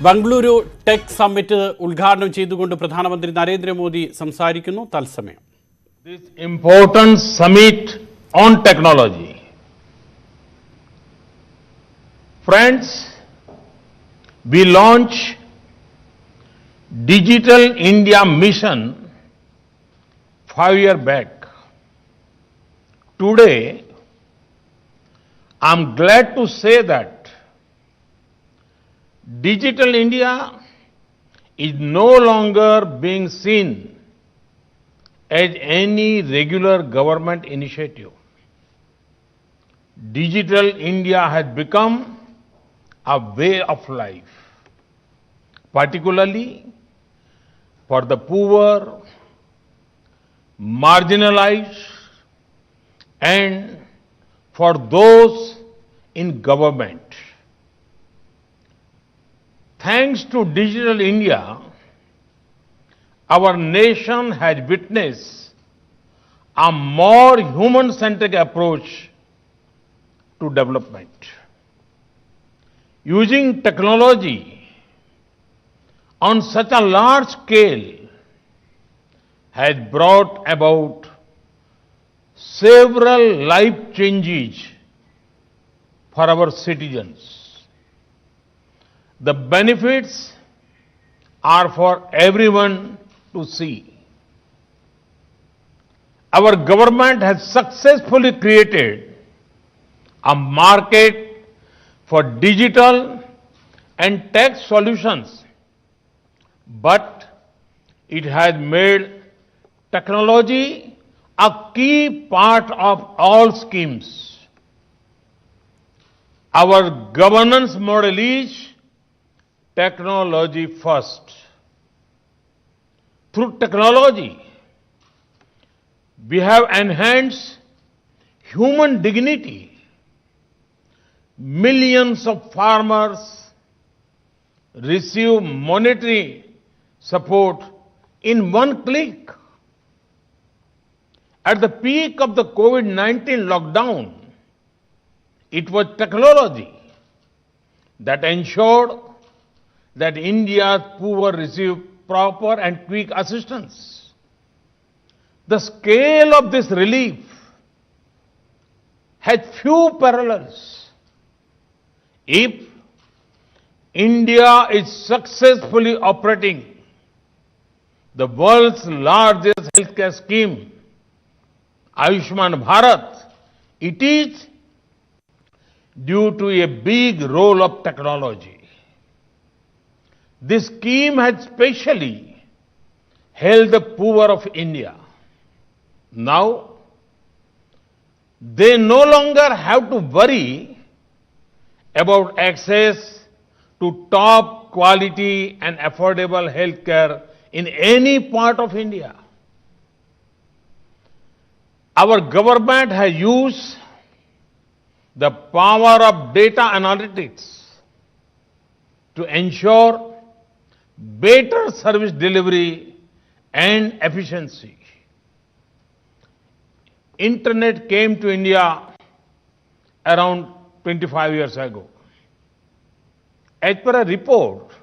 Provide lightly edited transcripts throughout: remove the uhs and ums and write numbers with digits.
Bengaluru tech summit ഉദ്ഘാടനം ചെയ്തുകൊണ്ട് പ്രധാനമന്ത്രി നരേന്ദ്രമോദി സംസാരിക്കുന്നു. തത്സമയം. This important summit on technology. Friends, we launch Digital India Mission 5 years back. Today, I'm glad to say that Digital India is no longer being seen as any regular government initiative. Digital India has become a way of life, particularly for the poor, marginalized, and for those in government. Thanks to Digital India, our nation has witnessed a more human-centric approach to development. Using technology on such a large scale has brought about several life changes for our citizens. The benefits are for everyone to see. Our government has successfully created a market for digital and tech solutions, but it has made technology a key part of all schemes. Our governance model is technology first. Through technology, we have enhanced human dignity. Millions of farmers receive monetary support in one click. At the peak of the COVID-19 lockdown, it was technology that ensured that India's poor received proper and quick assistance. The scale of this relief has few parallels. If India is successfully operating the world's largest healthcare scheme, Ayushman Bharat, it is due to a big role of technology. This scheme has specially helped the poor of India. Now, they no longer have to worry about access to top quality and affordable healthcare in any part of India. Our government has used the power of data analytics to ensure better service delivery and efficiency. Internet came to India around 25 years ago. As per a report,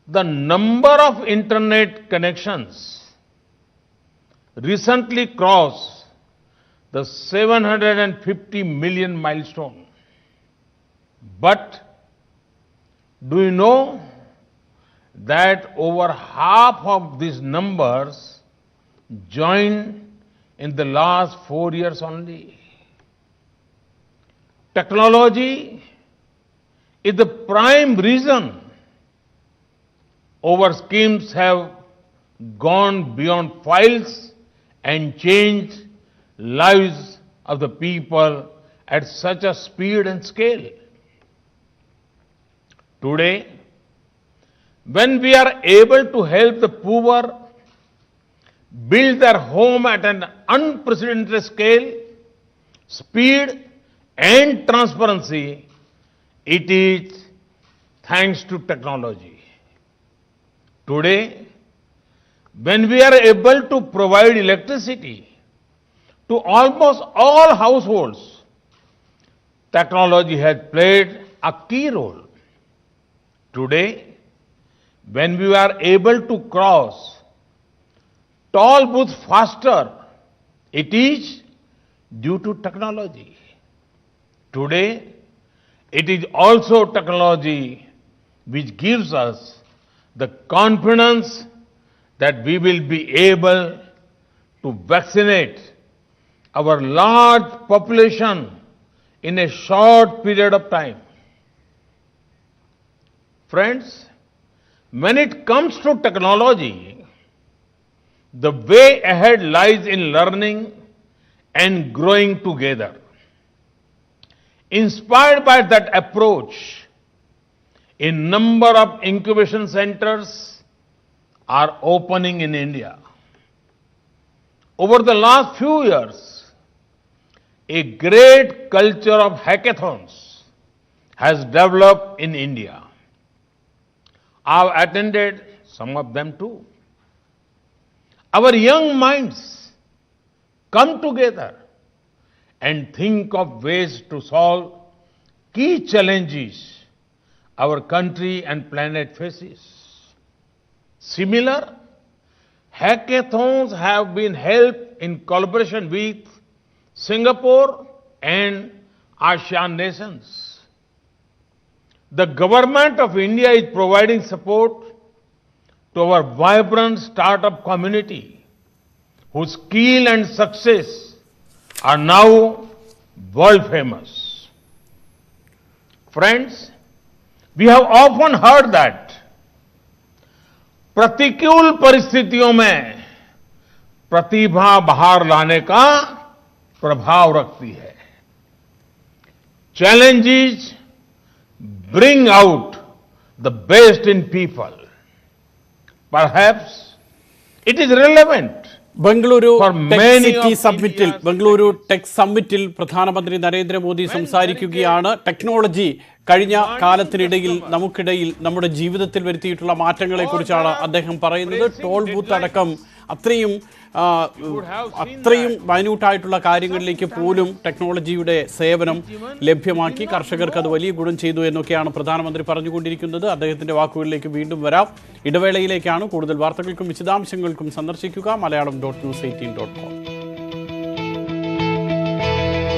the number of internet connections recently crossed the 750 million milestone. But do you know that over half of these numbers joined in the last 4 years only? Technology is the prime reason our schemes have gone beyond files and changed lives of the people at such a speed and scale. Today, when we are able to help the poor build their home at an unprecedented scale, speed, and transparency, it is thanks to technology. Today, when we are able to provide electricity to almost all households, technology has played a key role. Today, when we are able to cross toll booths faster, it is due to technology. Today, it is also technology which gives us the confidence that we will be able to vaccinate our large population in a short period of time. Friends, when it comes to technology, the way ahead lies in learning and growing together. Inspired by that approach, a number of incubation centers are opening in India. Over the last few years, a great culture of hackathons has developed in India. I've attended some of them too. Our young minds come together and think of ways to solve key challenges our country and planet faces. Similar hackathons have been held in collaboration with Singapore and ASEAN nations. The government of India is providing support to our vibrant startup community, whose skill and success are now world famous. Friends, we have often heard that प्रतिकूल परिस्थितियों में प्रतिभा बाहर लाने का प्रभाव रखती है. Challenges bring out the best in people. Perhaps it is relevant Bengaluru for tech many city of സമ്മിറ്റിൽ India's ബംഗളൂരു ടെക് സമ്മിറ്റിൽ പ്രധാനമന്ത്രി നരേന്ദ്രമോദി സംസാരിക്കുകയാണ്. ടെക്നോളജി കഴിഞ്ഞ കാലത്തിനിടയിൽ നമുക്കിടയിൽ നമ്മുടെ ജീവിതത്തിൽ വരുത്തിയിട്ടുള്ള മാറ്റങ്ങളെക്കുറിച്ചാണ് അദ്ദേഹം പറയുന്നത്. ടോൾ ബൂത്ത് അടക്കം അത്രയും മൈന്യൂട്ടായിട്ടുള്ള കാര്യങ്ങളിലേക്ക് പോലും ടെക്നോളജിയുടെ സേവനം ലഭ്യമാക്കി. കർഷകർക്ക് അത് വലിയ ഗുണം ചെയ്തു എന്നൊക്കെയാണ് പ്രധാനമന്ത്രി പറഞ്ഞുകൊണ്ടിരിക്കുന്നത്. അദ്ദേഹത്തിന്റെ വാക്കുകളിലേക്ക് വീണ്ടും വരാം. ഇടവേളയിലേക്കാണ്. കൂടുതൽ വാർത്തകൾക്കും വിശദാംശങ്ങൾക്കും സന്ദർശിക്കുക മലയാളം.news18.com.